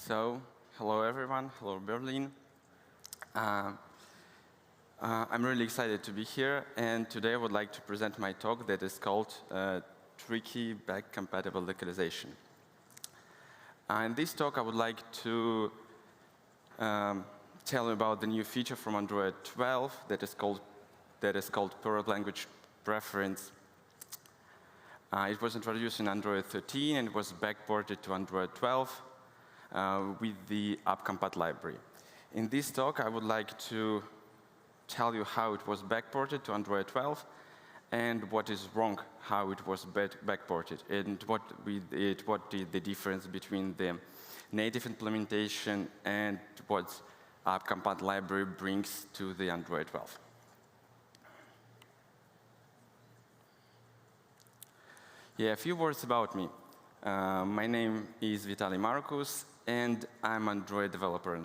So, hello everyone, hello Berlin. I'm really excited to be here, and today I would like to present my talk that is called Tricky Back-Compatible Localization. In this talk I would like to tell you about the new feature from Android 12 that is called Product Language Preference. It was introduced in Android 13 and it was backported to Android 12 with the AppCompat library. In this talk, I would like to tell you how it was backported to Android 12 and what is wrong, how it was backported, and what is the difference between the native implementation and what AppCompat library brings to the Android 12. Yeah, a few words about me. My name is Vitalii Markus, and I'm Android developer.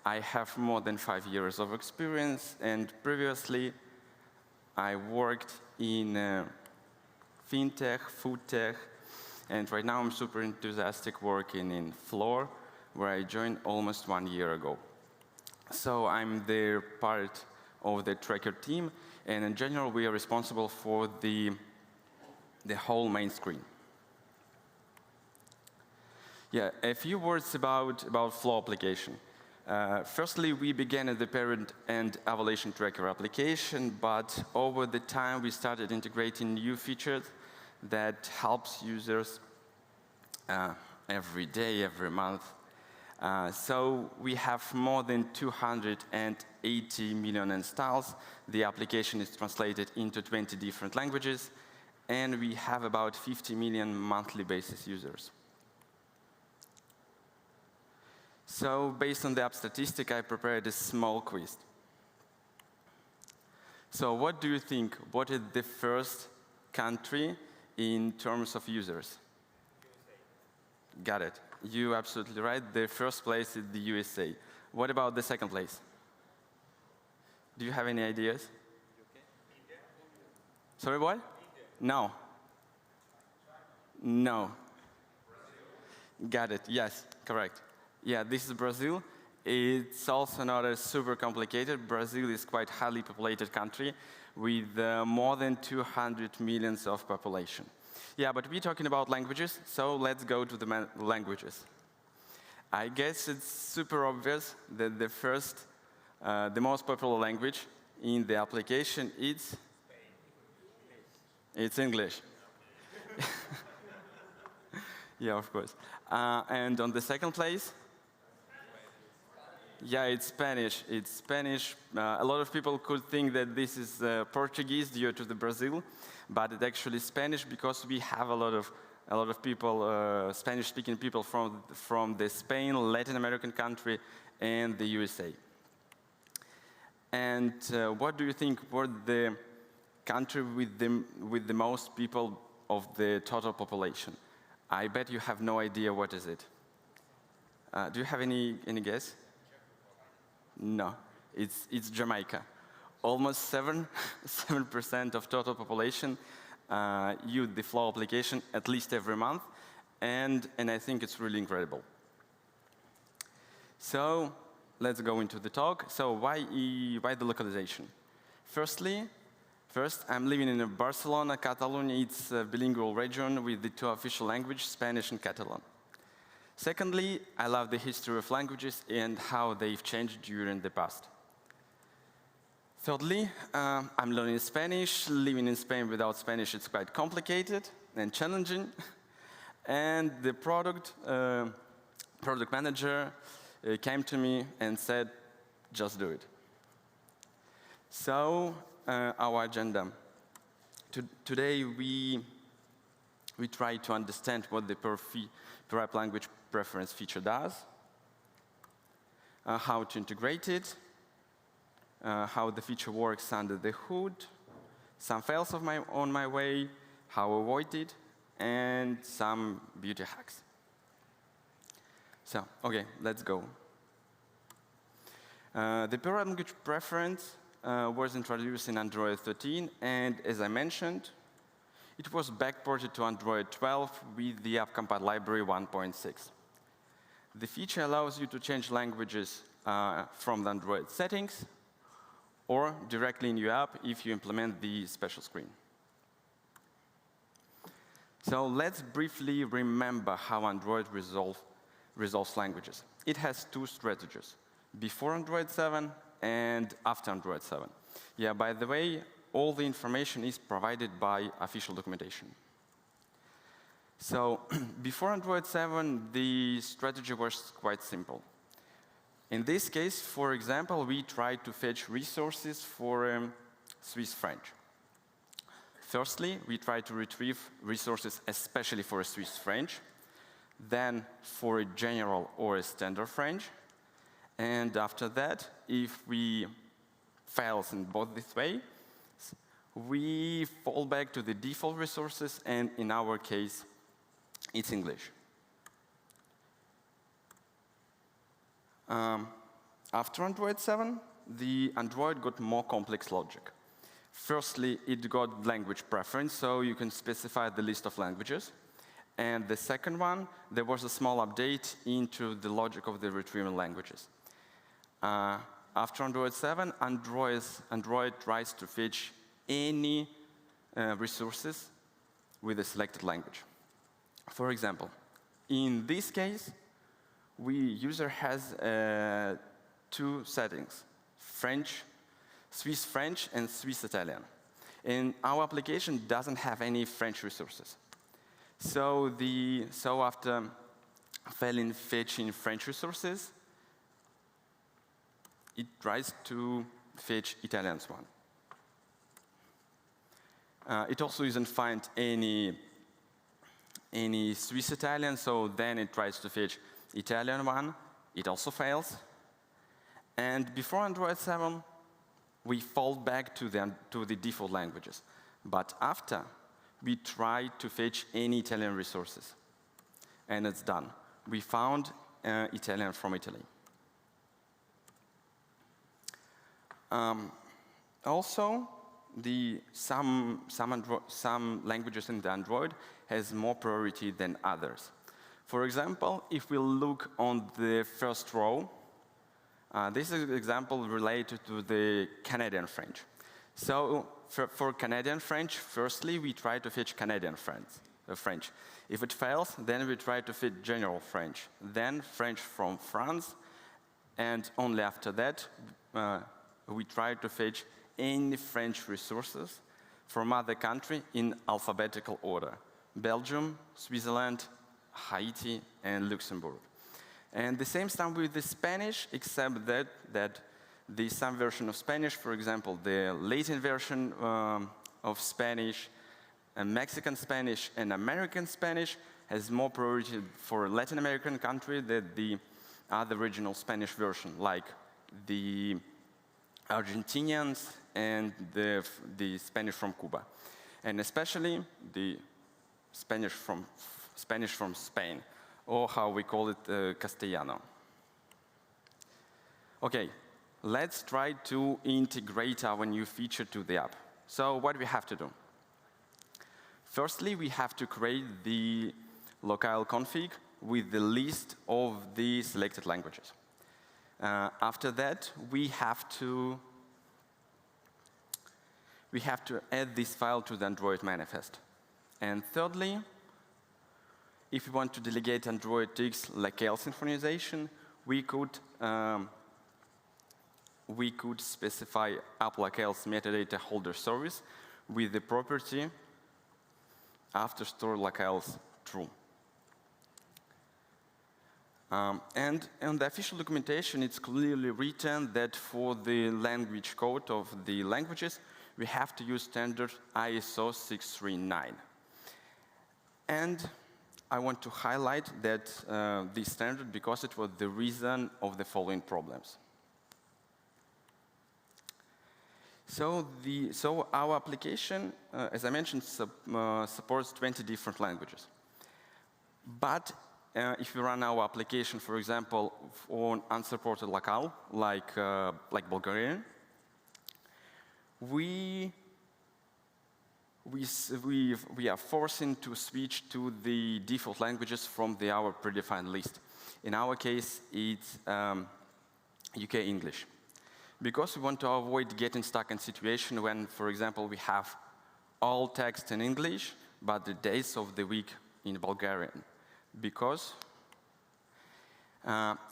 I have more than 5 years of experience, and previously I worked in fintech, food tech, and right now I'm super enthusiastic working in Floor, where I joined almost 1 year ago. So I'm the part of the tracker team, and in general we are responsible for the whole main screen. Yeah, a few words about Flow application. Firstly, we began as the parent and evaluation tracker application, but over the time we started integrating new features that helps users every day, every month. So we have more than 280 million installs. The application is translated into 20 different languages, and we have about 50 million monthly basis users. So based on the app statistic, I prepared a small quiz. So what do you think? What is the first country in terms of users? USA. Got it. You're absolutely right. The first place is the USA. What about the second place? Do you have any ideas? UK. India. Sorry, what? India. No. No. Brazil. Got it. Yes, correct. Yeah, this is Brazil. It's also not a super complicated. Brazil is quite highly populated country with more than 200 million of population. Yeah, but we're talking about languages, so let's go to the languages. I guess it's super obvious that the most popular language in the application is English. Yeah, of course. And on the second place? Yeah, it's Spanish. It's Spanish. A lot of people could think that this is Portuguese due to the Brazil, but it's actually Spanish because we have a lot of people, Spanish-speaking people from the Spain, Latin American country, and the USA. And what do you think were the country with the most people of the total population? I bet you have no idea what is it. Do you have any guess? No, it's Jamaica. Almost 7% of total population use the Flow application at least every month, and I think it's really incredible. So let's go into the talk. So why the localization? First, I'm living in Barcelona, Catalonia. It's a bilingual region with the two official languages, Spanish and Catalan. Secondly, I love the history of languages and how they've changed during the past. Thirdly, I'm learning Spanish. Living in Spain without Spanish, it's quite complicated and challenging. And the product manager came to me and said, just do it. So, our agenda. Today, we try to understand what the per app language preference feature does, how to integrate it, how the feature works under the hood, some fails on my way, how to avoid it, and some beauty hacks. So, okay, let's go. The per app language preference was introduced in Android 13, and as I mentioned, it was backported to Android 12 with the AppCompat library 1.6. The feature allows you to change languages from the Android settings or directly in your app if you implement the special screen. So let's briefly remember how Android resolves languages. It has two strategies, before Android 7 and after Android 7. Yeah, by the way, all the information is provided by official documentation. So before Android 7, the strategy was quite simple. In this case, for example, we tried to fetch resources for Swiss French. Firstly, we tried to retrieve resources especially for Swiss French, then for a general or a standard French, and after that, if we fail in both this way, we fall back to the default resources, and in our case, it's English. After Android 7, the Android got more complex logic. Firstly, it got language preference, so you can specify the list of languages. And the second one, there was a small update into the logic of the retrieval languages. After Android 7, Android tries to fetch any resources with a selected language. For example, in this case, user has two settings, Swiss French and Swiss Italian. And our application doesn't have any French resources. So after failing fetching French resources, it tries to fetch Italian's one. It also doesn't find any Swiss Italian, so then it tries to fetch Italian one. It also fails. And before Android 7, we fall back to the default languages. But after, we try to fetch any Italian resources. And it's done. We found Italian from Italy. Also, some languages in the Android has more priority than others. For example, if we look on the first row, this is an example related to the Canadian French. So for Canadian French, firstly, we try to fetch Canadian French. If it fails, then we try to fetch general French, then French from France, and only after that, we try to fetch any French resources from other countries in alphabetical order: Belgium, Switzerland, Haiti, and Luxembourg. And the same stuff with the Spanish, except that some version of Spanish, for example, the Latin version of Spanish, and Mexican Spanish, and American Spanish has more priority for Latin American country than the other regional Spanish version, like the Argentinians and the Spanish from Cuba, and especially the Spanish from Spain, or how we call it Castellano. Okay, let's try to integrate our new feature to the app. So what do we have to do? Firstly, we have to create the local config with the list of the selected languages. After that, we have to add this file to the Android manifest. And thirdly, if we want to delegate Android X locale synchronization, we could specify app locale's metadata holder service with the property after store locales true. And in the official documentation, it's clearly written that for the language code of the languages, we have to use standard ISO 639. And I want to highlight that this standard because it was the reason of the following problems. So our application, as I mentioned, supports 20 different languages. But if you run our application, for example, on unsupported locale, like Bulgarian, we we are forcing to switch to the default languages from our predefined list. In our case, it's UK English. Because we want to avoid getting stuck in a situation when, for example, we have all text in English, but the days of the week in Bulgarian. Because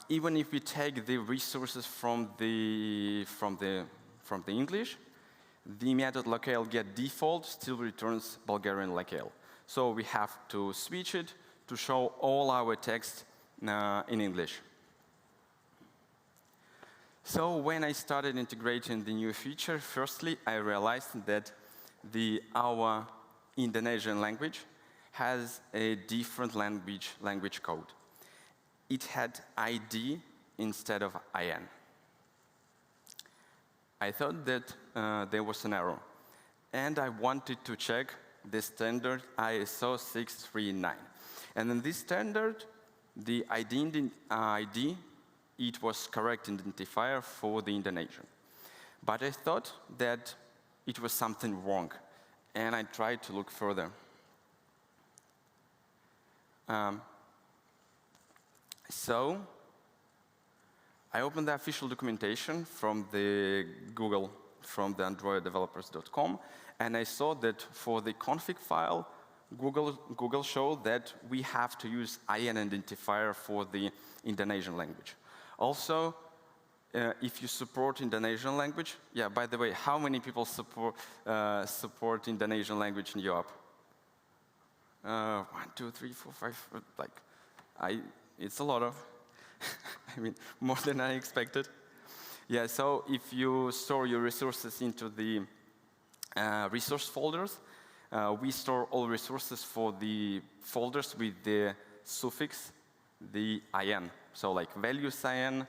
even if we take the resources from the English, the method locale get default still returns Bulgarian locale. So we have to switch it to show all our text in English. So when I started integrating the new feature, firstly, I realized that our Indonesian language has a different language code. It had ID instead of IN. I thought that there was an error, and I wanted to check the standard ISO 639. And in this standard, the ID, it was correct identifier for the Indonesian. But I thought that it was something wrong, and I tried to look further. So I opened the official documentation from the Google, from the androiddevelopers.com, and I saw that for the config file, Google showed that we have to use IN identifier for the Indonesian language. Also, if you support Indonesian language, yeah, by the way, how many people support Indonesian language in Europe? 1, 2, 3, 4, 5, it's a lot of, I mean, more than I expected. Yeah, so if you store your resources into the resource folders, we store all resources for the folders with the suffix, the IN. So like values IN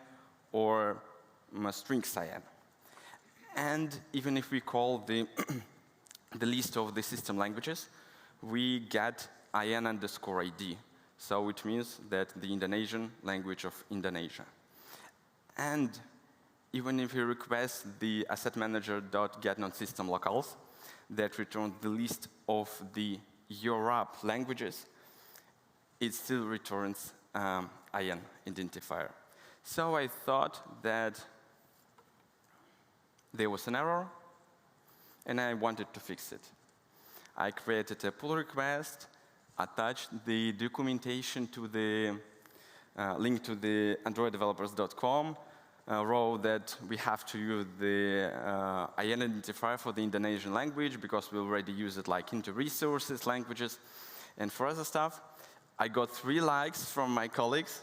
or strings IN. And even if we call the list of the system languages, we get IN underscore ID. So it means that the Indonesian language of Indonesia. And even if you request the asset manager.getNonSystem locals that return the list of the Europe languages, it still returns IN identifier. So I thought that there was an error, and I wanted to fix it. I created a pull request, attached the documentation to the link to the androiddevelopers.com, wrote that we have to use the IN identifier for the Indonesian language because we already use it like into resources, languages, and for other stuff. I got 3 likes from my colleagues.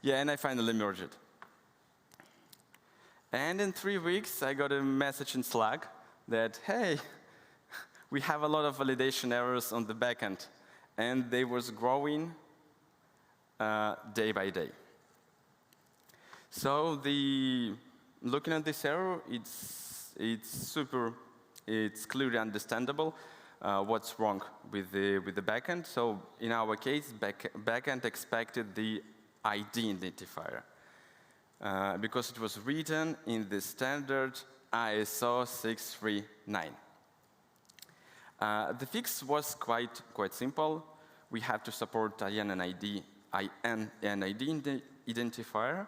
Yeah, and I finally merged it. And in 3 weeks, I got a message in Slack that, hey, we have a lot of validation errors on the backend, and they was growing day by day. So looking at this error, it's clearly understandable what's wrong with the backend. So in our case, backend expected the ID identifier because it was written in the standard ISO 639. The fix was quite simple. We have to support IN and ID identifier,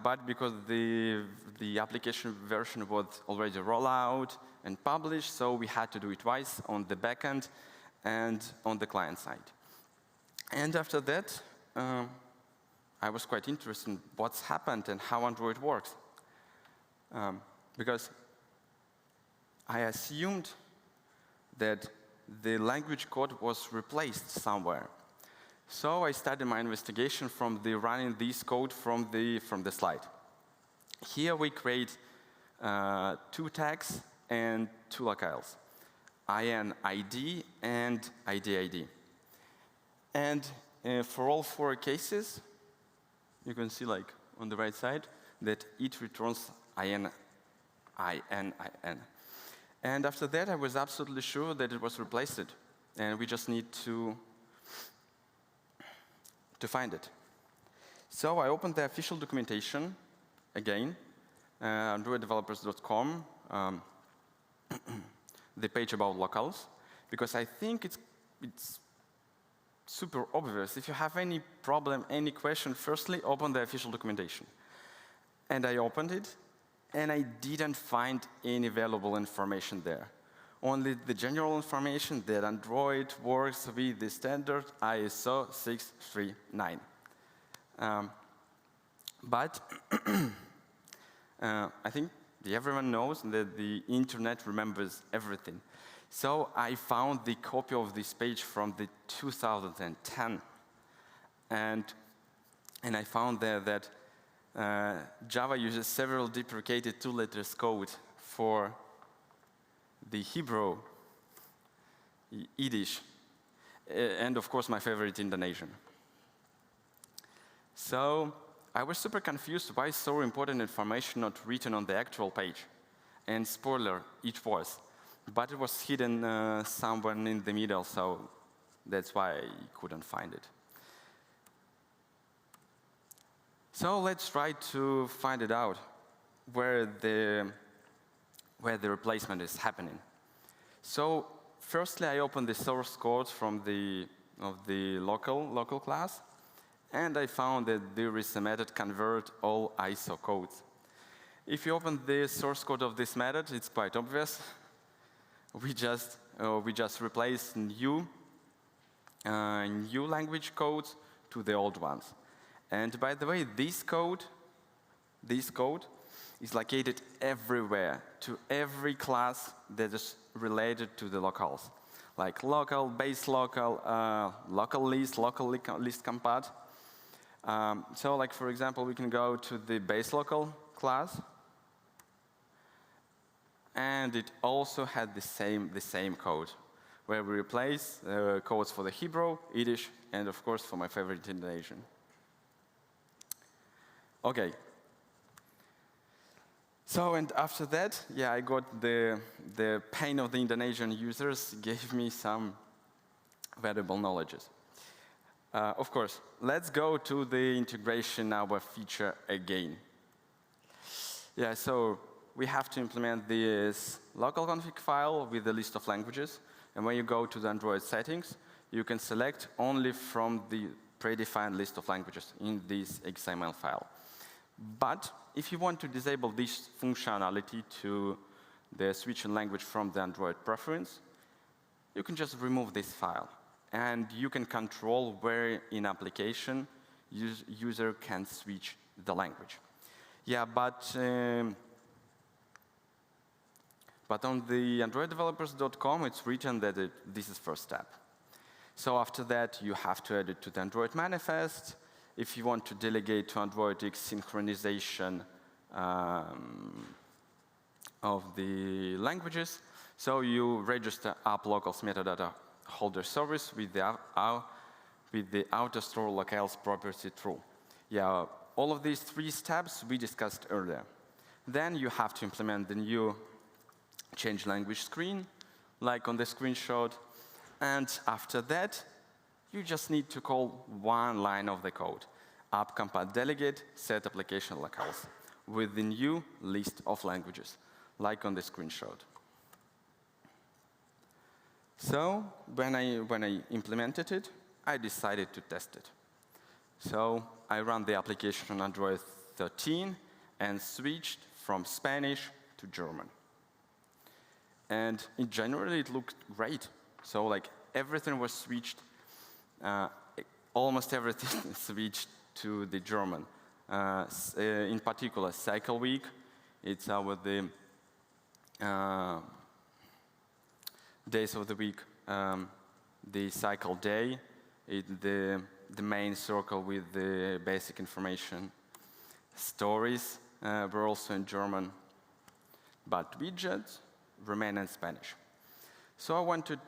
but because the application version was already rolled out and published, so we had to do it twice on the backend and on the client side. And after that, I was quite interested in what's happened and how Android works, because I assumed that the language code was replaced somewhere. So I started my investigation from running this code from the slide. Here we create 2 tags and 2 locales, IN ID and ID ID. And for all 4 cases, you can see like on the right side that it returns IN. And after that, I was absolutely sure that it was replaced, and we just need to find it. So I opened the official documentation again, androiddevelopers.com, the page about locals, because I think it's super obvious. If you have any problem, any question, firstly, open the official documentation. And I opened it, and I didn't find any valuable information there. Only the general information that Android works with the standard ISO 639. But I think everyone knows that the internet remembers everything. So I found the copy of this page from the 2010. And I found there that Java uses several deprecated two-letter code for the Hebrew, Yiddish, and of course my favorite, Indonesian. So I was super confused why so important information not written on the actual page. And spoiler, it was. But it was hidden somewhere in the middle, so that's why I couldn't find it. So let's try to find it out, where the replacement is happening. So firstly, I opened the source code from the local class, and I found that there is a method convert all ISO codes. If you open the source code of this method, it's quite obvious. We just replace new language codes to the old ones. And by the way, this code is located everywhere, to every class that is related to the locals, like local, base local, local list compat. So like, for example, we can go to the base local class, and it also had the same code, where we replace codes for the Hebrew, Yiddish, and of course for my favorite Indonesian. Okay. So, and after that, yeah, I got the pain of the Indonesian users gave me some valuable knowledges. Of course, let's go to the integration our feature again. Yeah, so we have to implement this local config file with a list of languages. And when you go to the Android settings, you can select only from the predefined list of languages in this XML file. But if you want to disable this functionality to the switch in language from the Android preference, you can just remove this file. And you can control where in application user can switch the language. Yeah, but on the AndroidDevelopers.com, it's written that this is first step. So after that, you have to add it to the Android manifest. If you want to delegate to Android X synchronization of the languages, so you register app locals metadata holder service with the auto-store locales property true. Yeah, all of these 3 steps we discussed earlier. Then you have to implement the new change language screen, like on the screenshot. And after that, you just need to call one line of the code, app compat delegate set application locales, with the new list of languages, like on the screenshot. So when I implemented it, I decided to test it. So I ran the application on Android 13 and switched from Spanish to German. And in general, it looked great. So like everything was switched, almost everything switched to the German. In particular, cycle week, it's with the days of the week, the cycle day, the main circle with the basic information. Stories were also in German, but widgets remain in Spanish. So I want to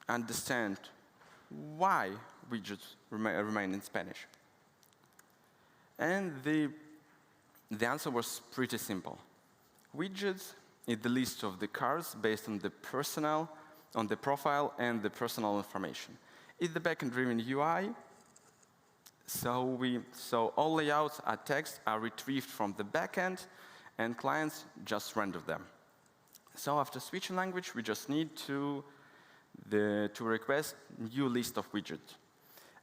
understand why widgets remain in Spanish. And the answer was pretty simple. Widgets is the list of the cars based on the profile and the personal information. It's the backend-driven UI, so all layouts and text are retrieved from the backend, and clients just render them. So after switching language, we just need to request new list of widgets.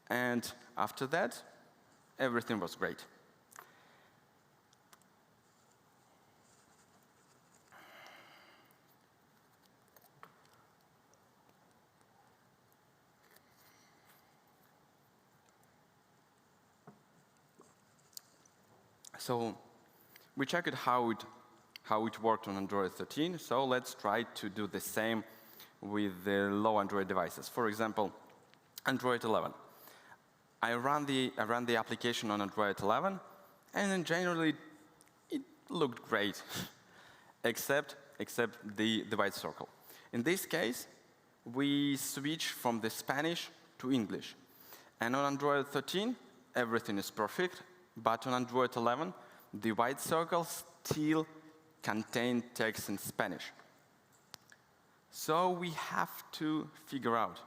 And after that, everything was great. So we checked how it worked on Android 13. So let's try to do the same with the low Android devices. For example, Android 11. I ran the application on Android 11, and generally it looked great, except the white circle. In this case, we switch from the Spanish to English. And on Android 13, everything is perfect, but on Android 11, the white circle still contains text in Spanish. So we have to figure out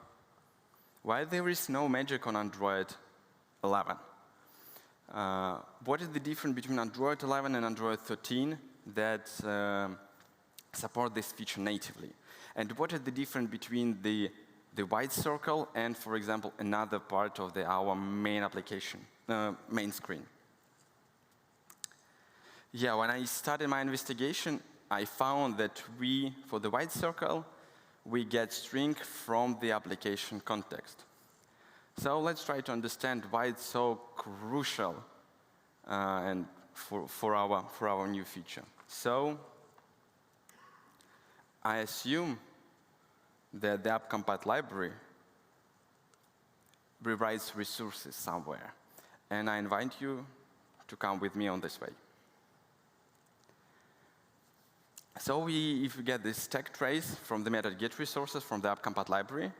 why there is no magic on Android 11. What is the difference between Android 11 and Android 13 that support this feature natively? And what is the difference between the white circle and, for example, another part of our main application, main screen? Yeah, when I started my investigation, I found that for the white circle, we get string from the application context. So let's try to understand why it's so crucial and for our new feature. So I assume that the app-compat library rewrites resources somewhere. And I invite you to come with me on this way. So if we get this stack trace from the method getResources from the app-compat library,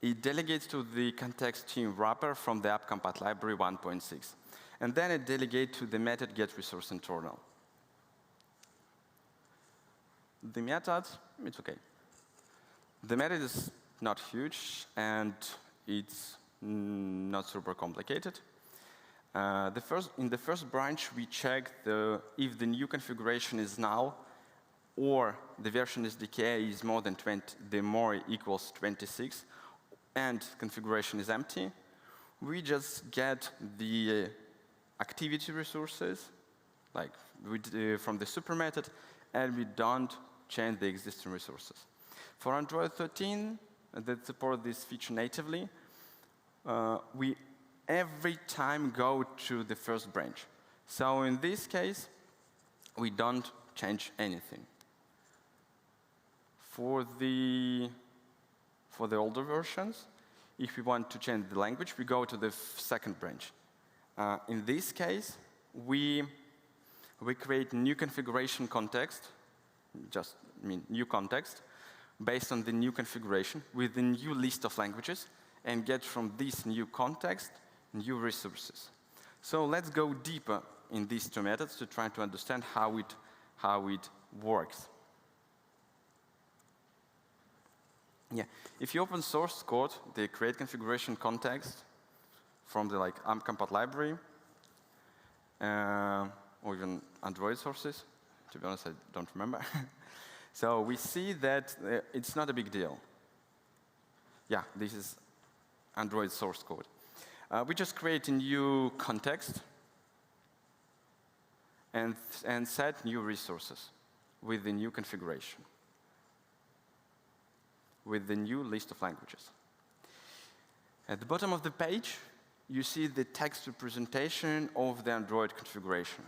it delegates to the context team wrapper from the app-compat library 1.6. And then it delegates to the method getResource internal. The method, it's OK. The method is not huge, and it's not super complicated. In the first branch, we check if the new configuration is null, or the version SDK is more than 20, the more equals 26, and configuration is empty. We just get the activity resources, like from the super method, and we don't change the existing resources. For Android 13, that support this feature natively, we every time go to the first branch. So in this case, we don't change anything. For the older versions, if we want to change the language, we go to the second branch. In this case, we create new configuration context, new context, based on the new configuration with the new list of languages, and get from this new context new resources. So let's go deeper in these two methods to try to understand how it works. Yeah, if you open source code, they create configuration context from the app-compat library, or even Android sources. To be honest, I don't remember. So we see that it's not a big deal. Yeah, this is Android source code. We just create a new context and set new resources with the new configuration, with the new list of languages. At the bottom of the page, you see the text representation of the Android configuration.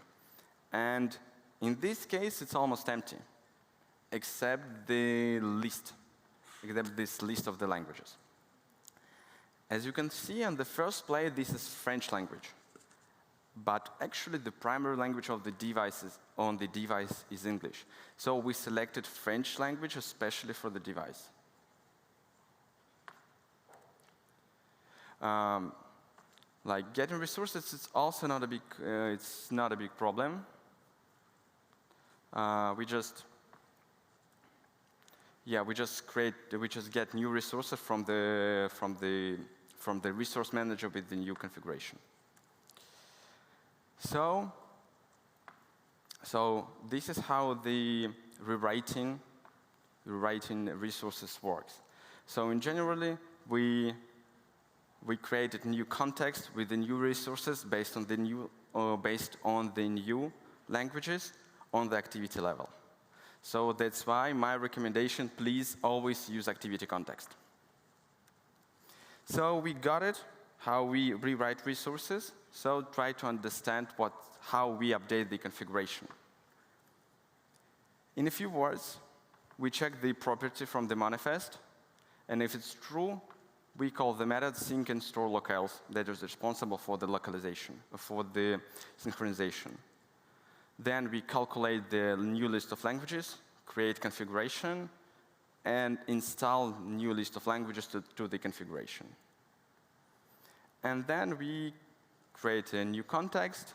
And in this case, it's almost empty, except this list of the languages. As you can see on the first play, this is French language. But actually, the primary language of the device is English. So we selected French language, especially for the device. Like getting resources, it's also not a big problem. We just get new resources from the resource manager with the new configuration. So this is how the rewriting writing resources works. So in generally, we created new context with the new resources based on the new languages on the activity level. So that's why my recommendation, please always use activity context. So we got it, how we rewrite resources. So try to understand how we update the configuration. In a few words, we check the property from the manifest, and if it's true, we call the method sync and store locales that is responsible for the localization, for the synchronization. Then we calculate the new list of languages, create configuration, and install new list of languages to the configuration. And then we create a new context,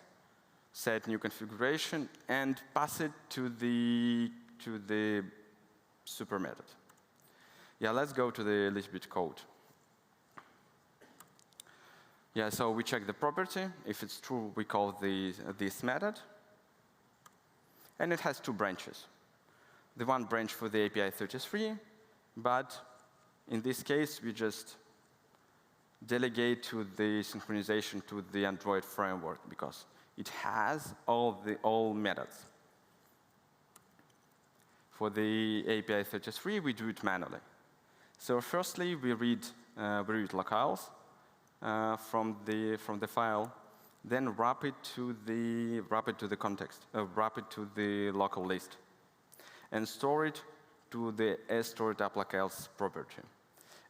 set new configuration, and pass it to the super method. Yeah, let's go to the little bit code. Yeah, so we check the property. If it's true, we call this method. And it has two branches. The one branch for the API 33, but in this case, we just delegate to the synchronization to the Android framework because it has all methods. For the API 33, we do it manually. So firstly, we read locales from the file, then wrap it to the context, wrap it to the local list, and store it to the stored app locales property.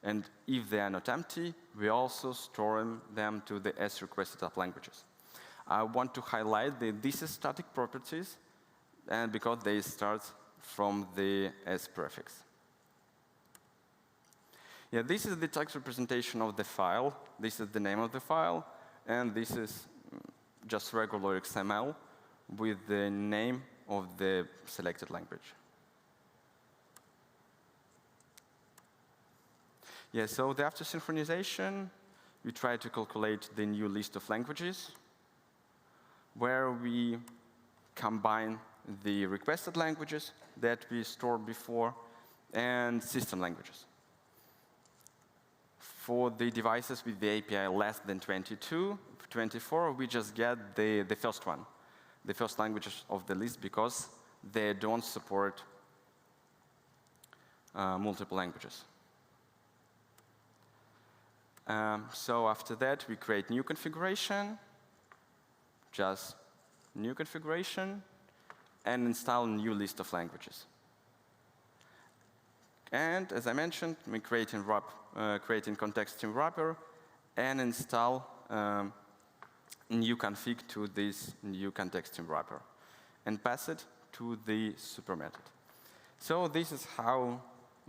And if they are not empty, we also store them to the requested app languages. I want to highlight that this is static properties, and because they start from the S prefix. Yeah, this is the text representation of the file. This is the name of the file, and this is just regular XML with the name of the selected language. Yeah, so after synchronization, we try to calculate the new list of languages, where we combine the requested languages that we stored before and system languages. For the devices with the API less than 24, we just get the first one, the first languages of the list, because they don't support multiple languages. So after that, we create new configuration, just new configuration, and install a new list of languages. And as I mentioned, we creating context in wrapper and install new config to this new context in wrapper and pass it to the super method. So this is how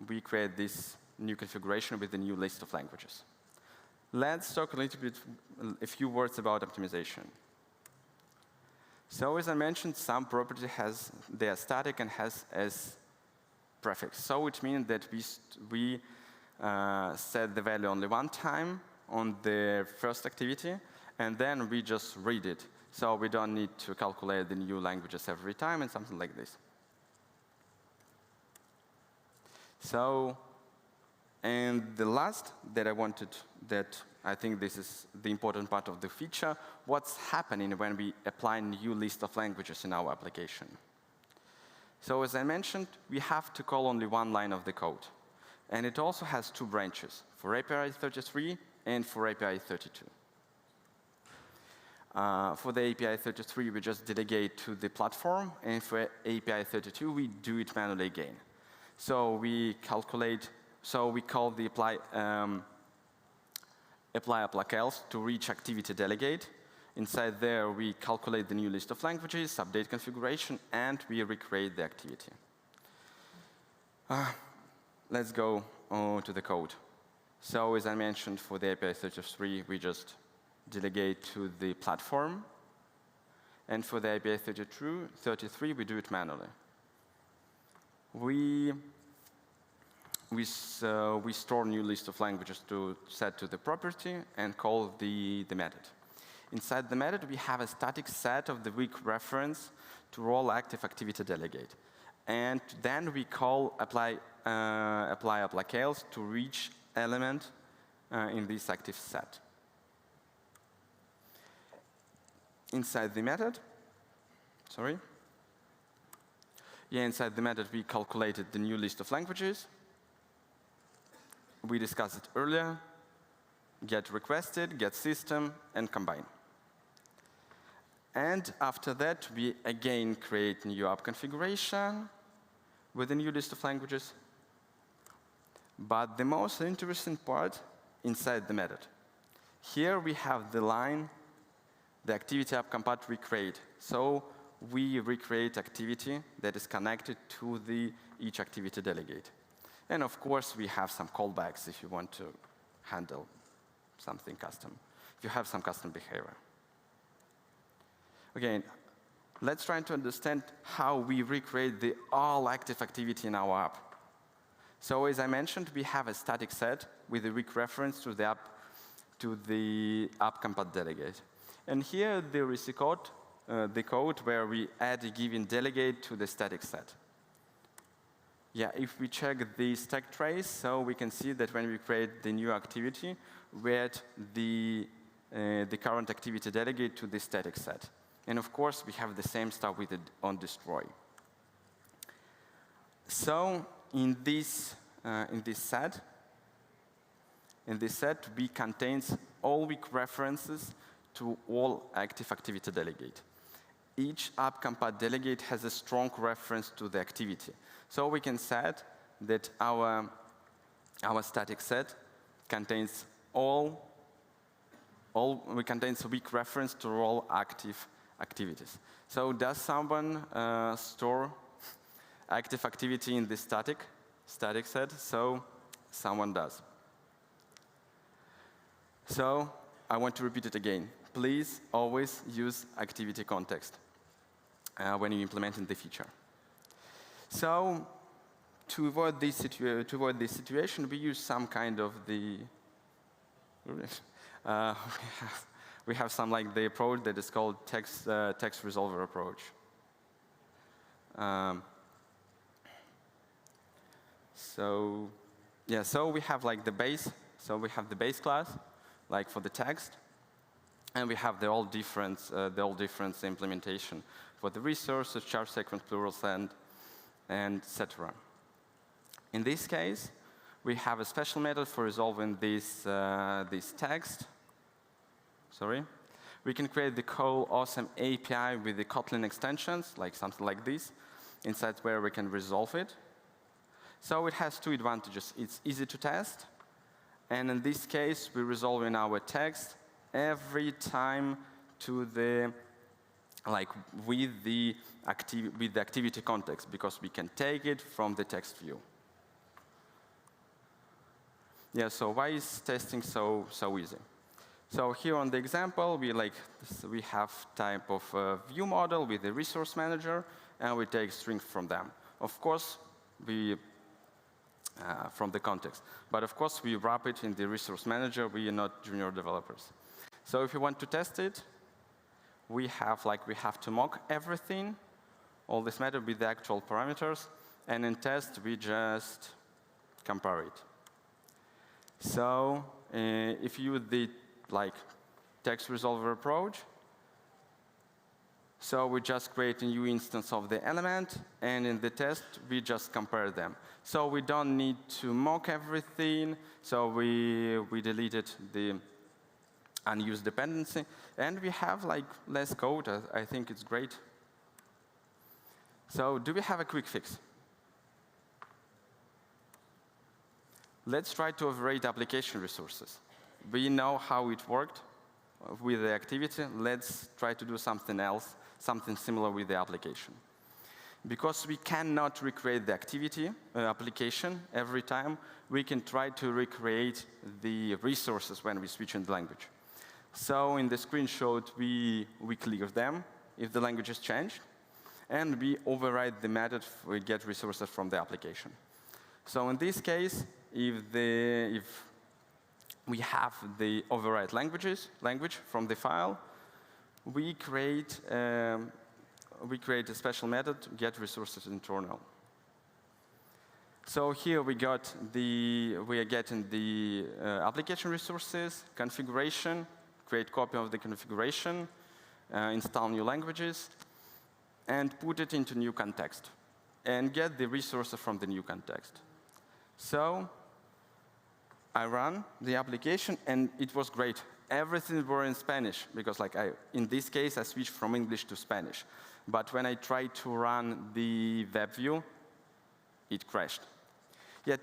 we create this new configuration with the new list of languages. Let's talk a few words about optimization. So as I mentioned, some property they are static and has as prefix. So it means that we set the value only one time on the first activity, and then we just read it. So we don't need to calculate the new languages every time and something like this. So, and the last that I think this is the important part of the feature, what's happening when we apply a new list of languages in our application. So as I mentioned, we have to call only one line of the code. And it also has two branches, for API 33 and for API 32. For the API 33, we just delegate to the platform, and for API 32, we do it manually again. So we call the apply app locales to reach activity delegate. Inside there, we calculate the new list of languages, update configuration, and we recreate the activity. Let's go to the code. So as I mentioned, for the API 33, we just delegate to the platform. And for the API 33, we do it manually. We store new list of languages to set to the property and call the method. Inside the method, we have a static set of the weak reference to all active activity delegate. And then we call apply applicals to each element in this active set. Inside the method, inside the method we calculated the new list of languages. We discussed it earlier. Get requested, get system, and combine. And after that, we again create new app configuration with a new list of languages. But the most interesting part inside the method. Here we have the line, the activity app compat recreate. So we recreate activity that is connected to each activity delegate. And of course, we have some callbacks if you want to handle something custom, if you have some custom behavior. Again, let's try to understand how we recreate the all active activity in our app. So as I mentioned, we have a static set with a weak reference to the app compat delegate. And here there is the code where we add a given delegate to the static set. Yeah, if we check the stack trace, so we can see that when we create the new activity, we add the current activity delegate to the static set. And of course, we have the same stuff with it on destroy. So in this set, we contains all weak references to all active activity delegate. Each app compat delegate has a strong reference to the activity. So we can set that our static set contains contains a weak reference to all active activities. So does someone store active activity in this static set? So someone does. So I want to repeat it again. Please always use activity context when you implement the feature. So to avoid this situation, we use some kind of we have some like the approach that is called text resolver approach. So we have like the base. So we have the base class, like for the text, and we have the all difference implementation for the resources, charge sequence, plurals, and etc. In this case, we have a special method for resolving this text. We can create the cool, awesome API with the Kotlin extensions, like something like this, inside where we can resolve it. So it has two advantages. It's easy to test, and in this case, we resolve in our text every time to the with the activity context, because we can take it from the text view. Yeah. So why is testing so easy? So here on the example, we have type of view model with the resource manager, and we take strings from them. Of course, from the context. But of course, we wrap it in the resource manager. We are not junior developers. So if you want to test it, we have to mock everything, all this matter with the actual parameters, and in test, we just compare it. So if you use the text resolver approach, so we just create a new instance of the element, and in the test, we just compare them. So we don't need to mock everything, so we deleted the unused dependency, and we have less code. I think it's great. So do we have a quick fix? Let's try to override application resources. We know how it worked with the activity. Let's try to do something else, something similar with the application. Because we cannot recreate the activity application every time, we can try to recreate the resources when we switch in the language. So in the screenshot, we clear them if the language is changed, and we override the method we get resources from the application. So in this case, if we have the override language from the file, we create a special method to get resources internal. So here we are getting the application resources, configuration, create copy of the configuration, install new languages, and put it into new context, and get the resources from the new context. So I ran the application, and it was great. Everything were in Spanish, because in this case, I switched from English to Spanish. But when I tried to run the web view, it crashed. Yet,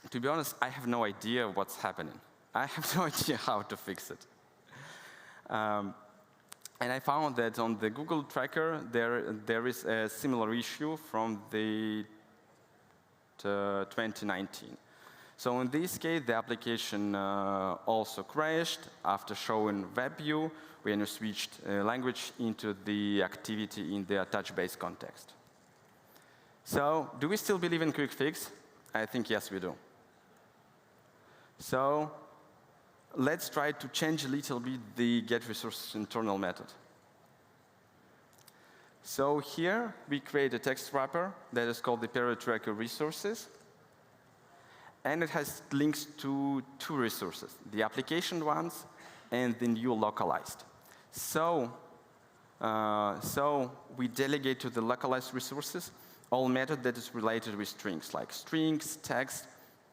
to be honest, I have no idea what's happening. I have no idea how to fix it. And I found that on the Google tracker, there is a similar issue from the 2019. So in this case, the application also crashed. After showing web view, we switched language into the activity in the touch-based context. So do we still believe in quick fix? I think yes, we do. So let's try to change a little bit the get resources internal method. So here we create a text wrapper that is called the period tracker resources. And it has links to two resources, the application ones and the new localized. So we delegate to the localized resources all method that is related with strings, like strings, text,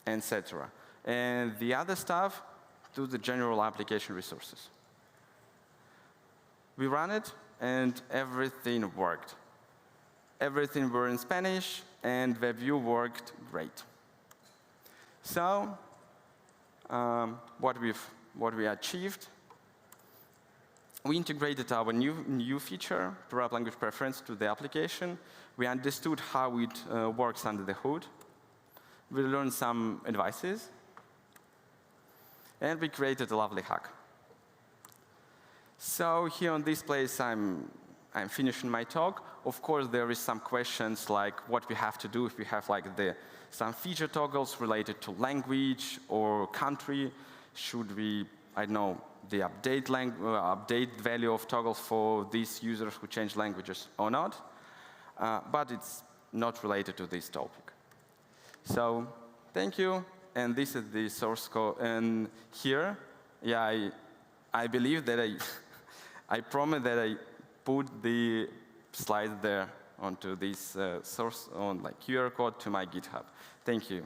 etc. And the other stuff to the general application resources. We ran it, and everything worked. Everything were in Spanish, and the view worked great. So what we achieved, we integrated our new feature, Derived Language Preference, to the application. We understood how it works under the hood. We learned some advices. And we created a lovely hack. So here on this place, I'm finishing my talk. Of course, there is some questions like what we have to do if we have some feature toggles related to language or country. Should we, I don't know, the update value of toggles for these users who change languages or not? But it's not related to this topic. So thank you. And this is the source code. And here, yeah, I believe that I promise that I put the slide there onto this source on QR code to my GitHub. Thank you.